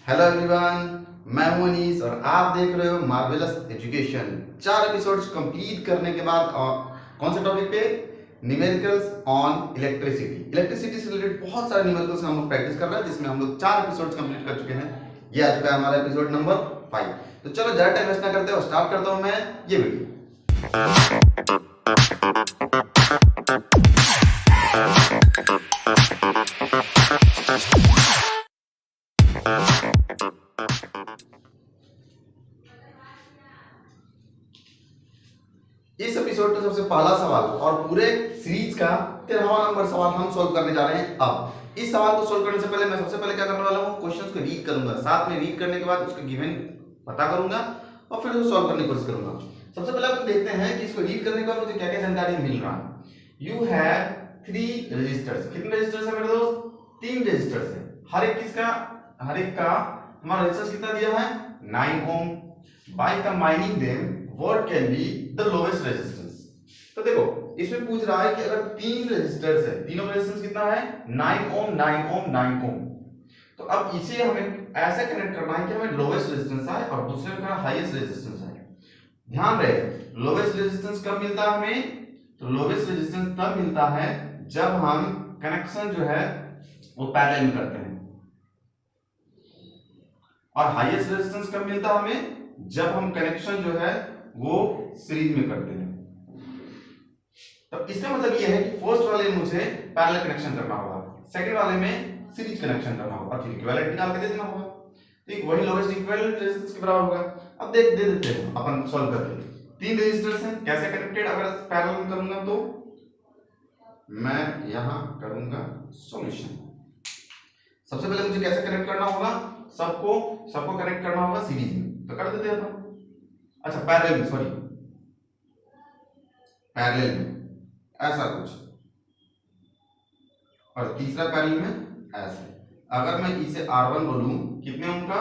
Hello everyone, मैं हूं अनीस और आप देख रहे हो मार्वेलस एजुकेशन। 4 एपिसोड्स कंप्लीट करने के बाद कौन से टॉपिक पे? Numericals on electricity. इलेक्ट्रिसिटी से रिलेटेड बहुत सारे न्यूमेरिकल्स हम लोग प्रैक्टिस कर रहे हैं, जिसमें हम लोग 4 एपिसोड्स कंप्लीट कर चुके हैं। ये आज का हमारा एपिसोड नंबर 5। तो चलो ज़्यादा टाइम वेस्ट ना करते हुए स्टार्ट करता हूं मैं ये वीडियो। इस एपिसोड का सबसे पहला सवाल और पूरे सीरीज का 13वां नंबर सवाल हम सोल्व करने जा रहे हैं। अब इस सवाल को सोल्व करने से पहले मैं सबसे पहले क्या करने वाला हूँ, क्वेश्चंस को रीड करूंगा, साथ में रीड करने के बाद उसका गिवन पता करूंगा और फिर उसको सॉल्व करने की कोशिश करूंगा। सबसे पहले अपन देखते हैं कि इसको रीड करने के बाद मुझे क्या क्या जानकारी मिल रहा है। You have 3 registers. कितने रजिस्टर्स है मेरे दोस्त? 3 रजिस्टर्स है। हर एक का हमारा रेजिस्टेंस कितना दिया है? 9 ohm. By combining them what can be the lowest resistance. तो देखो इसमें पूछ रहा है कि अगर 3 रेजिस्टर्स है, तीनों का रेजिस्टेंस कितना है? 9 ओम 9 ओम 9 ओम। तो अब इसे हमें ऐसा कनेक्ट करना है कि हमें लोएस्ट रेजिस्टेंस आए और दूसरे का हाईएस्ट रेजिस्टेंस आए। ध्यान रहे, लोएस्ट रेजिस्टेंस कब मिलता है हमें? तो लोएस्ट रेजिस्टेंस तब मिलता है जब हम कनेक्शन जो है वो पैरेलल में करते हैं, और हाईएस्ट रेजिस्टेंस कब मिलता है हमें? जब हम कनेक्शन जो है वो सीरीज में करते हैं। तो इसका मतलब ये है कि फर्स्ट वाले में मुझे पैरेलल कनेक्शन करना होगा, सेकंड वाले में सीरीज कनेक्शन करना होगा और फिर इक्विवेलेंट निकाल के दे देना होगा। तो एक वही लोएस्ट इक्विवेलेंट रेजिस्टेंस के बराबर होगा। अब दे देते हैं अपन सॉल्व करके। 3 रेजिस्टर्स हैं, कैसे कनेक्टेड? अगर पैरेलल में करूंगा तो मैं यहां करूंगा सॉल्यूशन। सबसे पहले मुझे कैसे कनेक्ट करना होगा? सबको कनेक्ट करना होगा सीरीज में, तो कर देते हैं अपन। अच्छा पैरेलल में, सॉरी पैरेलल में ऐसा कुछ, और तीसरा पैरेलल में ऐसे। अगर मैं इसे R1 बोलूं कितने ओम का?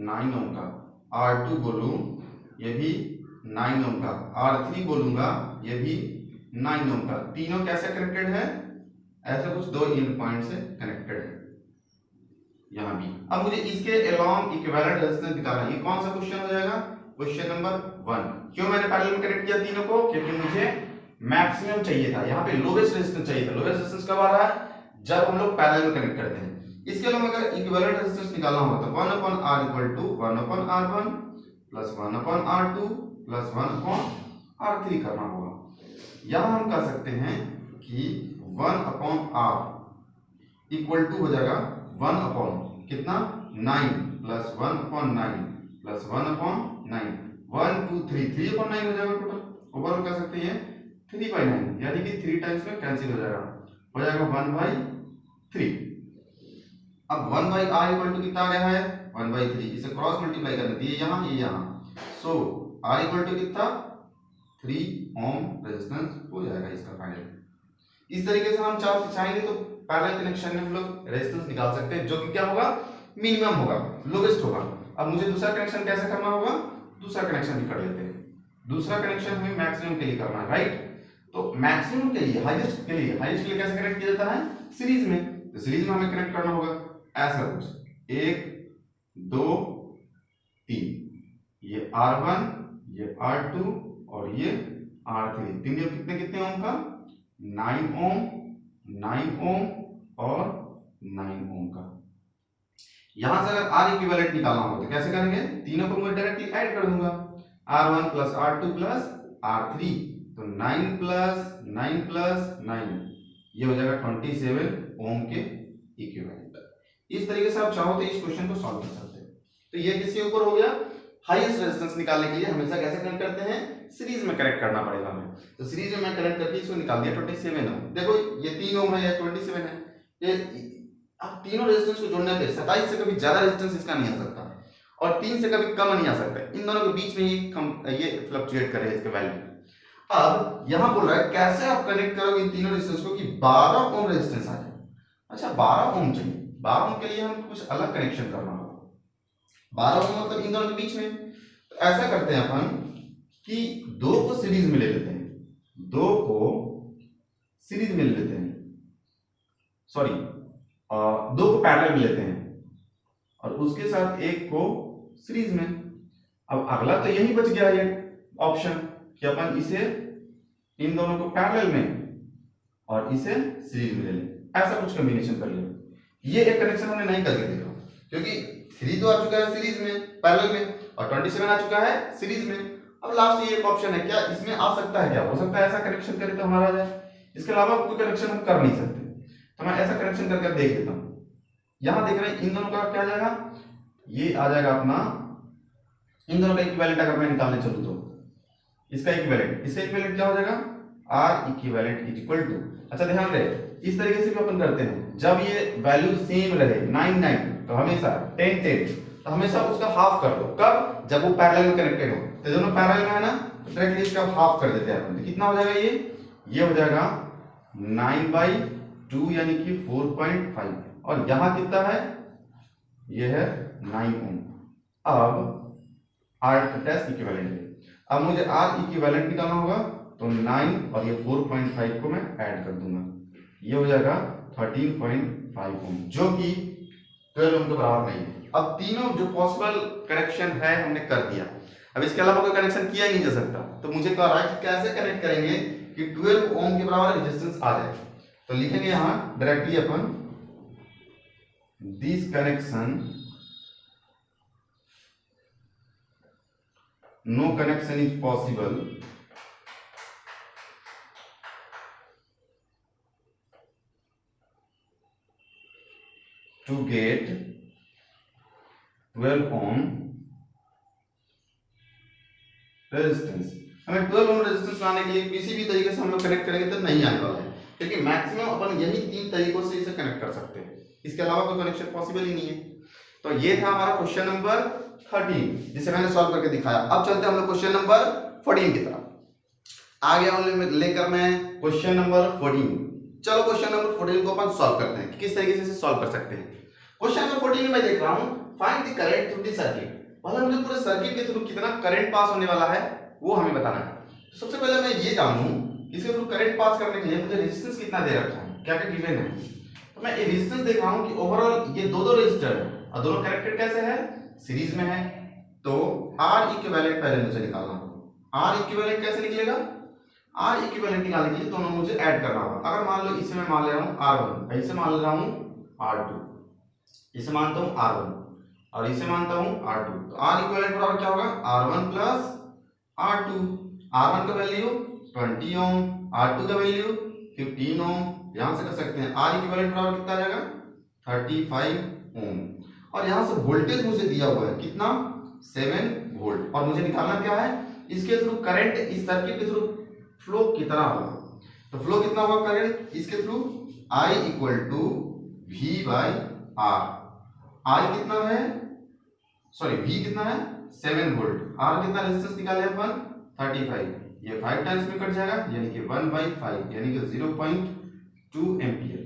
9 ओम का। R2 बोलूं ये भी 9 ओम का। R3 बोलूंगा ये भी 9 ओम का। तीनों कैसे कनेक्टेड है? ऐसे कुछ 2 इन पॉइंट से कनेक्टेड है यहां भी। अब मुझे इसके अलोंग इक्विवेलेंट रेजिस्टेंस निकालना है। ये कौन सा क्वेश्चन हो जाएगा? Question number 1। क्यों मैंने पैरेलल में कनेक्ट किया तीनों को? क्योंकि मुझे मैक्सिमम चाहिए था, यहाँ पे लोवेस्ट रेजिस्टेंस चाहिए था। लोवेस्ट रेजिस्टेंस कब आ रहा है? जब हम लोग पैरेलल में कनेक्ट करते हैं। इसके अलावा अगर इक्विवेलेंट रेजिस्टेंस निकालना होगा तो 1/R equal to 1/R1 plus 1/R2 plus 1/R3 करना होगा। यहां हम कह सकते हैं कि 1/R इक्वल टू हो जाएगा 1 अपॉन कितना? 9 प्लस 1/9 प्लस 1/9। 1 2 3 3/9 हो जाएगा टोटल। ओवरऑल कह सकते हैं 3/9, यानी कि 3 टाइम्स में कैंसिल हो जाएगा 1/3। अब 1/R इक्वल टू कितना आ गया है? 1/3। इसे क्रॉस मल्टीप्लाई करने दिए यहां, ये यहां। सो R इक्वल टू कितना? 3 ओम रेजिस्टेंस हो जाएगा इसका फाइनल। इस तरीके से हम चाहेंगे तो पैरेलल कनेक्शन में हम लोग रेजिस्टेंस निकाल सकते हैं, जो कि क्या होगा? मिनिमम होगा, लोवेस्ट होगा। अब मुझे दूसरा कनेक्शन कैसे करना होगा? दूसरा कनेक्शन भी कर लेते हैं। दूसरा कनेक्शन हमें मैक्सिमम के लिए करना है, राइट? तो मैक्सिमम के लिए, हाईएस्ट के लिए कैसे कनेक्ट किया जाता है? सीरीज में। तो सीरीज में हमें कनेक्ट करना होगा ऐसा कुछ 1 2 3। ये R1, ये R2 और ये R3। तीनों कितने कितने ओम का? 9 ओम 9 ओम और 9 ओम का। यहां से अगर R इक्विवेलेंट निकालना होगा तो कैसे करेंगे? तीनों को मैं डायरेक्टली ऐड कर दूंगा, R1 plus R2 plus R3। तो 9 प्लस 9 प्लस 9 ये हो जाएगा 27 ओम के इक्विवेलेंट। इस तरीके से आप चाहो तो इस क्वेश्चन को सॉल्व कर सकते हैं। तो ये किसके ऊपर हो गया? हाईएस्ट रेजिस्टेंस निकालने के लिए हमेशा कैसे कनेक्ट करते हैं? सीरीज में कनेक्ट करना पड़ेगा हमें। तो सीरीज में मैं कनेक्ट करके इसको निकाल दिया 27 ओम। देखो ये 3 ओम है, ये 27 है। ये अब तीनों रेजिस्टेंस को जोड़ने पे 27 से कभी ज्यादा रेजिस्टेंस इसका नहीं आ सकता और 3 से कभी कम नहीं आ सकता। इन दोनों के बीच में ये फ्लक्चुएट करे इसके वैल्यू। अब यहां बोल रहा है कैसे आप कनेक्ट करोगे इन तीनों रेजिस्टेंस को कि 12 ओम रेजिस्टेंस आ जाए। अच्छा 12 ओम चाहिए, 12 ओम के लिए हम कुछ अलग कनेक्शन करना होगा। 12 ओम मतलब इन दोनों के बीच में। तो ऐसा करते हैं अपन कि 2 को सीरीज में ले लेते हैं, 2 को सीरीज में ले लेते हैं, सॉरी 2 को पैरेलल में लेते हैं। और उसके साथ एक को सीरीज में। अब अगला तो यही बच गया ये ऑप्शन कि अपन इसे इन दोनों को पैरेलल में और इसे सीरीज में ले लें, ऐसा कुछ कॉम्बिनेशन कर ले। ये एक कनेक्शन हमने नहीं करके देखा क्योंकि 3 तो आ चुका है सीरीज में पैरेलल में और 27 आ चुका है सीरीज में। अब लास्ट ये एक ऑप्शन है, क्या इसमें आ सकता है? क्या हो सकता है ऐसा कनेक्शन करें तो हमारा आ जाए? इसके अलावा कोई कनेक्शन हम कर नहीं सकते, तो मैं ऐसा कनेक्शन करके देख देता हूं। यहां देख रहे हैं इन दोनों का क्या आ जाएगा, ये आ जाएगा अपना इन दोनों का इक्विवेलेंट। अगर मैं निकालने चलूं तो इसका इक्विवेलेंट क्या हो जाएगा, R equivalent is equal to, अच्छा ध्यान रहे इस तरीके से भी अपन करते हैं, जब ये वैल्यू सेम रहे 9 9 तो हमेशा 10 10 तो हमेशा उसका हाफ कर दो। कब? जब वो पैरेलल में कनेक्टेड हो, तो दोनों पैरेलल में है ना, तो डायरेक्टली इसका हाफ कर देते हैं अपन। तो कितना हो जाएगा ये हो जाएगा 9/2 यानी कि 4.5 और यहां कितना है, ये है 9 ओम। अब R टेस्ट इक्विवेलेंट है, अब मुझे R इक्विवेलेंट निकालना होगा, तो 9 और ये 4.5 को मैं ऐड कर दूंगा, ये हो जाएगा 13.5 ओम, जो कि 12 ओम के बराबर नहीं है। अब तीनों जो पॉसिबल कनेक्शन है हमने कर दिया, अब इसके अलावा कोई कनेक्शन किया ही नहीं जा सकता। तो मुझे कह रहा है कि कैसे कनेक्ट करेंगे कि 12 ओम के बराबर रेजिस्टेंस आ जाए। तो लिखेंगे यहां directly upon, this connection, no connection is possible to get 12 ohm resistance. हमें 12 ओम रेजिस्टेंस लाने के लिए किसी भी तरीके से हम लोग कनेक्ट करेंगे तो नहीं आने वाला है, क्योंकि मैक्सिमम अपन यही 3 तरीकों से इसे कनेक्ट कर सकते हैं, इसके अलावा कोई कनेक्शन पॉसिबल ही नहीं है। तो ये था हमारा क्वेश्चन नंबर 13 जिसे मैंने सॉल्व करके दिखाया। अब चलते हैं हम लोग क्वेश्चन नंबर 14 की तरफ। आगे हम लेकर मैं क्वेश्चन नंबर 14। चलो क्वेश्चन नंबर 14 को अपन सॉल्व करते हैं, किस तरीके से इसे सॉल्व कर सकते हैं। क्वेश्चन नंबर 14 में मैं देख रहा हूं, find the current through the circuit. मतलब मुझे पूरे सर्किट के थ्रू कितना करंट पास होने वाला है वो हमें बताना है। तो सबसे पहले मैं ये जानूं इसके थ्रू करंट पास करने के लिए मुझे रेजिस्टेंस कितना दे रखा है, क्या क्या गिवन है। तो मैं ये रेजिस्टेंस देख रहा हूं कि ओवरऑल ये दो रेजिस्टर है और दोनों कनेक्टेड कैसे है, सीरीज में है। तो R इक्विवेलेंट पहले मुझे निकालना होगा। R इक्विवेलेंट कैसे निकलेगा, R इक्विवेलेंट निकालने के लिए दोनों मुझे ऐड करना होगा। अगर मान लो इसे मैं मान ले रहा हूं R1, इसे मान ले रहा हूं R2, इसे मानता हूं R1 और इसे मानता हूं R2, तो R इक्विवेलेंट बराबर क्या होगा, R1 प्लस R2। R1 का वैल्यू 20 ओम, R2 का वैल्यू 15 ओम, यहां से कर सकते हैं R इक्विवेलेंट बराबर कितना आ जाएगा 35 ओम। और यहां से वोल्टेज मुझे दिया हुआ है कितना, 7 वोल्ट, और मुझे निकालना क्या है, इसके थ्रू करंट इस सर्किट के थ्रू फ्लो कितना होगा। तो फ्लो कितना होगा करंट इसके through, I equal to V by R। I कितना है, सॉरी V कितना है 7 वोल्ट, R कितना रेजिस्टेंस निकाले अपन 35, ये 5 टाइम्स में कट जाएगा यानी कि 1/5 यानी कि 0.2 एम्पियर।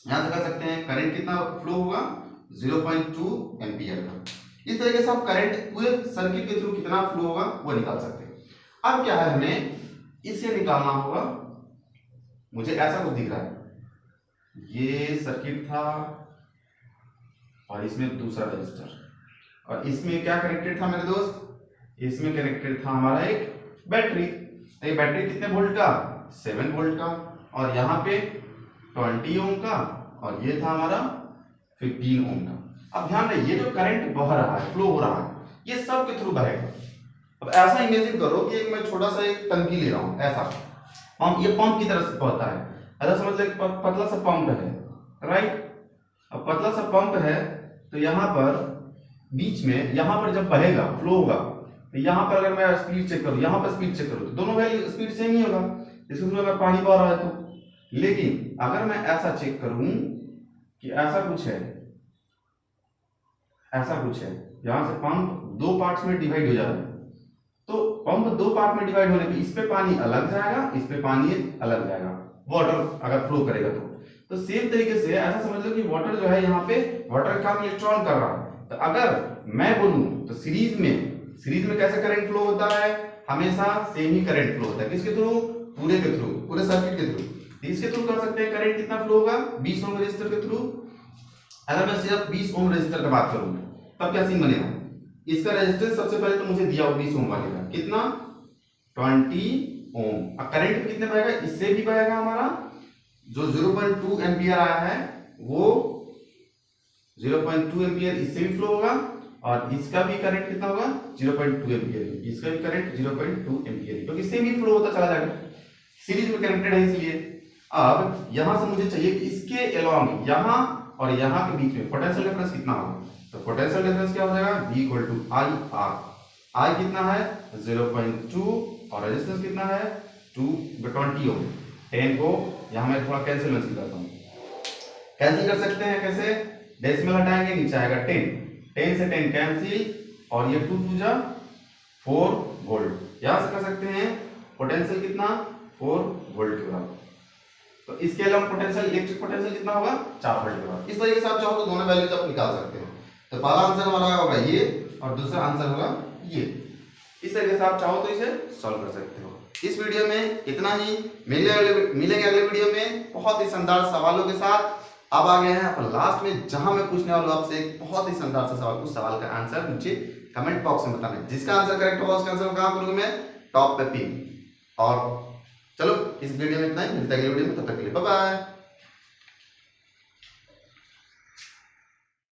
यहां से कर सकते हैं करंट कितना फ्लो होगा 0.2 एम्पियर का। इस तरीके से आप करंट पूरे सर्किट के थ्रू कितना फ्लो होगा वो निकाल सकते हैं। अब क्या है, हमें इसे निकालना होगा। मुझे ऐसा कुछ दिख रहा है, ये सर्किट था और इसमें दूसरा रजिस्टर, और इसमें क्या कनेक्टेड था मेरे दोस्त, इसमें कनेक्टेड था हमारा एक बैटरी। ये बैटरी कितने वोल्ट का, 7 वोल्ट का, और यहाँ पे 20 ओम का, और ये था हमारा 15 ओम का। अब ध्यान रहे ये जो करंट बह रहा है, फ्लो हो रहा है, ये सब के थ्रू बहेगा। अब ऐसा इमेजिन करो कि एक मैं छोटा सा एक टंकी ले रहा हूं, ऐसा पंप, ये पंप की तरह से बहता है, ऐसा समझ लो पतला सा पंप है, राइट। अब पतला सा पंप है तो यहाँ पर बीच में, यहाँ पर जब बहेगा फ्लो होगा, तो यहाँ पर अगर मैं स्पीड चेक करूँ, यहाँ पर स्पीड चेक करूँ, तो दोनों वैल्यू स्पीड सेम ही होगा, इसके थ्रू अगर पानी बह रहा है तो। लेकिन अगर मैं ऐसा चेक करूं कि ऐसा कुछ है, ऐसा कुछ है, यहां से पंप 2 पार्ट्स में डिवाइड हो जा रहा है, तो पंप 2 पार्ट में डिवाइड होने पे इस पे पानी अलग जाएगा, इस पे पानी अलग जाएगा, वाटर अगर फ्लो करेगा तो सेम तरीके से ऐसा समझ लो कि वाटर जो है यहाँ पे वाटर का इलेक्ट्रॉन कर रहा है। तो अगर मैं बोलूं तो सीरीज में कैसे करंट फ्लो होता है, हमेशा सेम ही करंट फ्लो होता है, किसके थ्रू, पूरे के थ्रू, पूरे सर्किट के थ्रू। इसके थ्रू कर सकते हैं करंट कितना फ्लो होगा 20 ओम रेजिस्टर के थ्रू, अगर मैं सिर्फ 20 ओम रेजिस्टर की बात करूँ तब क्या सीन बनेगा, इसका रेजिस्टेंस सबसे पहले तो मुझे दिया हो 20 ओम वाले का, कितना 20 ओम। अब करंट कितने बहेगा, इससे भी बहेगा हमारा जो 0.2 एम्पियर आया है वो 0.2 एम्पियर इससे भी फ्लो होगा, और इसका भी करंट कितना होगा 0.2 एम्पियर, इसका भी करंट 0.2 एम्पियर, क्योंकि इससे भी फ्लो होता चला जाएगा, सीरीज में कनेक्टेड है इसलिए। अब यहां से मुझे चाहिए कि इसके अलोंग यहां और यहां के बीच में पोटेंशियल डिफरेंस कितना होगा, तो पोटेंशियल डिफरेंस क्या हो जाएगा V = IR। I कितना है 0.2 और रेजिस्टेंस कितना है 20 ओम। 10 को यहां मैं थोड़ा कैंसिल करता हूं, कैंसिल कर सकते हैं कैसे, डेसिमल हटाएंगे नीचे आएगा 10, 10 से 10 कैंसिल, और ये 2 2 जा 4 वोल्ट। यहां से कर सकते हैं पोटेंशियल कितना 4 वोल्ट के बराबर, तो इसके अलावा पोटेंशियल इलेक्ट्रिक पोटेंशियल कितना होगा 4 वोल्ट के बराबर। इस तरीके से आप चाहो तो दोनों वैल्यूज आप निकाल सकते हैं। तो पहला आंसर हमारा होगा ये और दूसरा आंसर होगा ये। इस तरीके से आप चाहो तो इसे सॉल्व कर सकते हो। इस वीडियो में इतना ही, मिलेंगे अगले वीडियो में बहुत ही शानदार सवालों के साथ। अब आ गए हैं अपन लास्ट में, जहां मैं पूछने वाला हूं आपसे एक बहुत ही शानदार सा सवाल। उस सवाल का आंसर नीचे कमेंट बॉक्स में बताना, जिसका आंसर करेक्ट होगा उसका आंसर कहां करूंगा मैं, टॉप पे पिन। और चलो इस वीडियो में इतना ही, मिलते हैं अगले वीडियो में, तब तक के लिए बाय बाय।